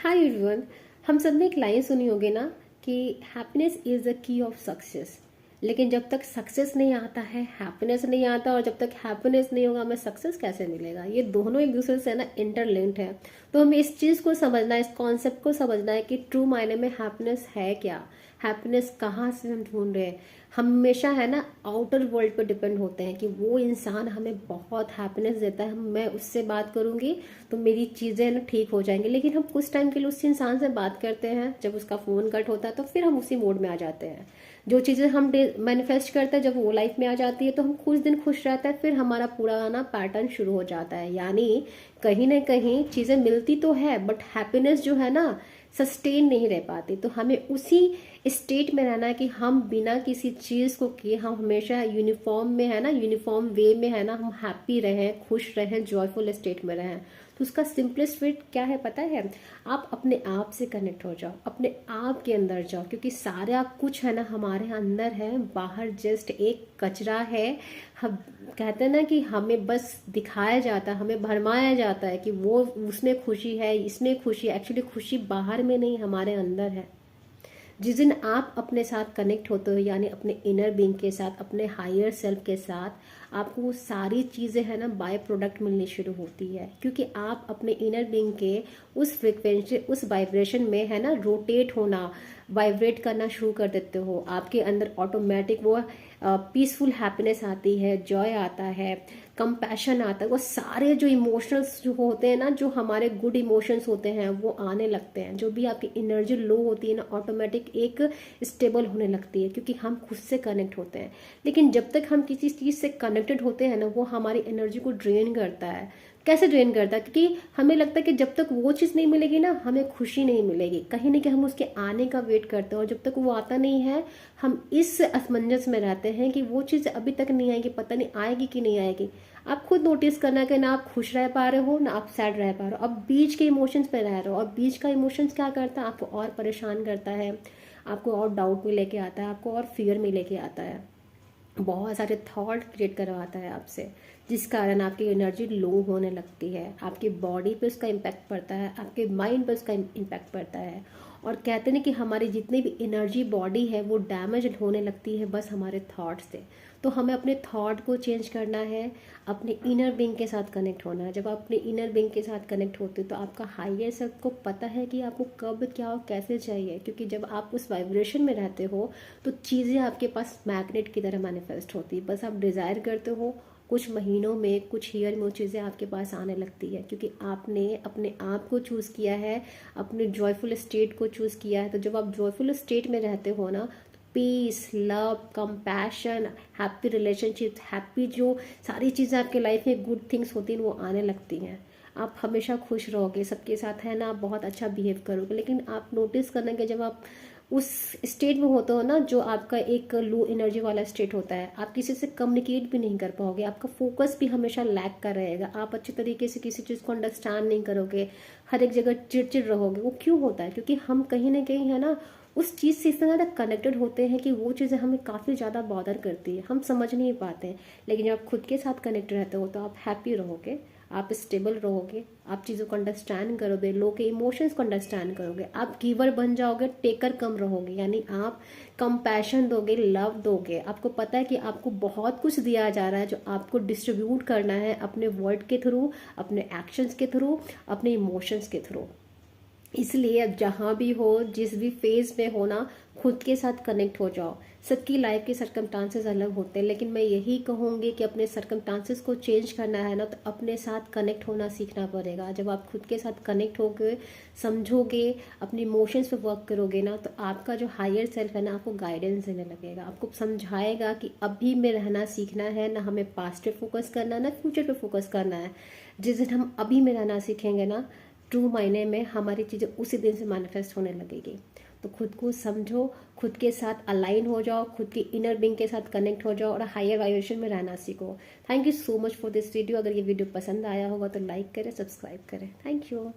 Hi everyone. हम सब ने एक लाइन सुनी होगी ना कि happiness is the key of success. लेकिन जब तक सक्सेस नहीं आता है हैप्पीनेस नहीं आता, और जब तक हैप्पीनेस नहीं होगा हमें सक्सेस कैसे मिलेगा। ये दोनों एक दूसरे से ना इंटरलिंक्ड है। तो हमें इस चीज को समझना है, इस कॉन्सेप्ट को समझना है कि ट्रू मायने में हैप्पीनेस है क्या, हैप्पीनेस कहाँ से हम ढूंढ रहे हैं। हमेशा है ना आउटर वर्ल्ड पर डिपेंड होते हैं कि वो इंसान हमें बहुत हैप्पीनेस देता है, मैं उससे बात करूंगी तो मेरी चीज़ें ना ठीक हो जाएंगी। लेकिन हम कुछ टाइम के लिए उस इंसान से बात करते हैं, जब उसका फ़ोन कट होता है तो फिर हम उसी मोड में आ जाते हैं। जो चीज़ें हम मैनिफेस्ट करते हैं जब वो लाइफ में आ जाती है तो हम कुछ दिन खुश रहते हैं, फिर हमारा पुराना पैटर्न शुरू हो जाता है। यानी कहीं ना कहीं चीज़ें मिलती तो है बट हैप्पीनेस जो है ना सस्टेन नहीं रह पाती। तो हमें उसी स्टेट में रहना है कि हम बिना किसी चीज़ को किए हम हमेशा यूनिफॉर्म में है ना, यूनिफॉर्म वे में है ना, हम हैप्पी रहें, खुश रहें, जॉयफुल स्टेट में रहें। तो उसका सिंपलेस्ट वे क्या है पता है? आप अपने आप से कनेक्ट हो जाओ, अपने आप के अंदर जाओ, क्योंकि सारा कुछ है ना हमारे अंदर है, बाहर जस्ट एक कचरा है। हम कहते हैं ना कि हमें बस दिखाया जाता है, हमें भरमाया जाता है कि वो उसमें खुशी है, इसमें खुशी है। एक्चुअली खुशी बाहर में नहीं हमारे अंदर है। जिस दिन आप अपने साथ कनेक्ट होते हो, यानी अपने इनर बीइंग के साथ, अपने हायर सेल्फ के साथ, आपको वो सारी चीज़ें है ना बाय प्रोडक्ट मिलनी शुरू होती है। क्योंकि आप अपने इनर बीइंग के उस फ्रिक्वेंसी, उस वाइब्रेशन में है ना रोटेट होना, वाइब्रेट करना शुरू कर देते हो। आपके अंदर ऑटोमेटिक वो पीसफुल हैप्पीनेस आती है, जॉय आता है, कंपैशन आता है। वो सारे जो इमोशंस जो होते हैं ना, जो हमारे गुड इमोशंस होते हैं वो आने लगते हैं। जो भी आपकी एनर्जी लो होती है ना ऑटोमेटिक एक स्टेबल होने लगती है, क्योंकि हम खुद से कनेक्ट होते हैं। लेकिन जब तक हम किसी चीज़ से कनेक्टेड होते हैं ना, वो हमारी एनर्जी को ड्रेन करता है। कैसे ड्रेन करता है? क्योंकि हमें लगता है कि जब तक वो चीज़ नहीं मिलेगी ना हमें खुशी नहीं मिलेगी। कहीं ना कहीं हम उसके आने का वेट करते हैं, और जब तक वो आता नहीं है हम इस असमंजस में रहते हैं कि वो चीज़ अभी तक नहीं आएगी, पता नहीं आएगी कि नहीं आएगी। आप खुद नोटिस करना कि ना आप खुश रह पा रहे हो ना आप सैड रह पा रहे हो, अब बीच के इमोशंस पे रह रहे हो। और बीच का इमोशंस क्या करता है? आपको और परेशान करता है, आपको और डाउट में लेके आता है, आपको और फियर में लेके आता है, बहुत सारे थॉट क्रिएट करवाता है आपसे, जिस कारण आपकी एनर्जी लो होने लगती है। आपकी बॉडी पे उसका इम्पैक्ट पड़ता है, आपके माइंड पे उसका इम्पैक्ट पड़ता है। और कहते हैं कि हमारी जितनी भी एनर्जी बॉडी है वो डैमेज होने लगती है बस हमारे थॉट से। तो हमें अपने थॉट को चेंज करना है, अपने इनर बीइंग के साथ कनेक्ट होना है। जब आप अपने इनर बीइंग के साथ कनेक्ट होते हो तो आपका हायर सेल्फ को पता है कि आपको कब क्या और कैसे चाहिए। क्योंकि जब आप उस वाइब्रेशन में रहते हो तो चीज़ें आपके पास मैग्नेट की तरह मैनिफेस्ट होती है। बस आप डिज़ायर करते हो, कुछ महीनों में, कुछ ईयर में वो चीज़ें आपके पास आने लगती है, क्योंकि आपने अपने आप को चूज़ किया है, अपने जॉयफुल स्टेट को चूज़ किया है। तो जब आप जॉयफुल स्टेट में रहते हो ना, peace, love, compassion, happy relationship, happy जो सारी चीज़ें आपके लाइफ में गुड थिंग्स होती हैं वो आने लगती हैं। आप हमेशा खुश रहोगे, सबके साथ है ना आप बहुत अच्छा बिहेव करोगे। लेकिन आप नोटिस करना कि जब आप उस स्टेट में होते हो ना, जो आपका एक लो एनर्जी वाला स्टेट होता है, आप किसी से कम्युनिकेट भी नहीं कर पाओगे, आपका फोकस भी हमेशा लैक कर रहेगा, आप अच्छे तरीके से किसी चीज़ को अंडरस्टैंड नहीं करोगे, हर एक जगह चिड़चिड़ रहोगे। वो क्यों होता है? क्योंकि हम कहीं ना कहीं है ना उस चीज़ से इतना ज़्यादा कनेक्टेड होते हैं कि वो चीज़ें हमें काफ़ी ज़्यादा बॉदर करती है, हम समझ नहीं पाते हैं। लेकिन जब आप खुद के साथ कनेक्ट रहते हो तो आप हैप्पी रहोगे, आप स्टेबल रहोगे, आप चीज़ों को अंडरस्टैंड करोगे, लोगों के इमोशंस को अंडरस्टैंड करोगे, आप गिवर बन जाओगे, टेकर कम रहोगे। यानी आप कंपैशन दोगे, लव दोगे। आपको पता है कि आपको बहुत कुछ दिया जा रहा है जो आपको डिस्ट्रीब्यूट करना है अपने वर्ड के थ्रू, अपने एक्शंस के थ्रू, अपने इमोशंस के थ्रू। इसलिए अब जहाँ भी हो, जिस भी फेज में हो ना, खुद के साथ कनेक्ट हो जाओ। सबकी लाइफ के सर्कमस्टांसेस अलग होते हैं, लेकिन मैं यही कहूँगी कि अपने सर्कमस्टांसेस को चेंज करना है ना तो अपने साथ कनेक्ट होना सीखना पड़ेगा। जब आप खुद के साथ कनेक्ट होगे, समझोगे, अपने इमोशंस पे वर्क करोगे ना, तो आपका जो हायर सेल्फ है ना आपको गाइडेंस देने लगेगा, आपको समझाएगा कि अभी में रहना सीखना है, ना हमें पास्ट पे फोकस करना है ना फ्यूचर पे फोकस करना है। जिस दिन हम अभी में रहना सीखेंगे ना, ट्रू मायने में हमारी चीज़ें उसी दिन से मैनिफेस्ट होने लगेगी। तो खुद को समझो, खुद के साथ अलाइन हो जाओ, खुद की इनर बीइंग के साथ कनेक्ट हो जाओ और हायर वाइब्रेशन में रहना सीखो। Thank you so much for this video. अगर ये वीडियो पसंद आया होगा तो लाइक करें, सब्सक्राइब करें। Thank you.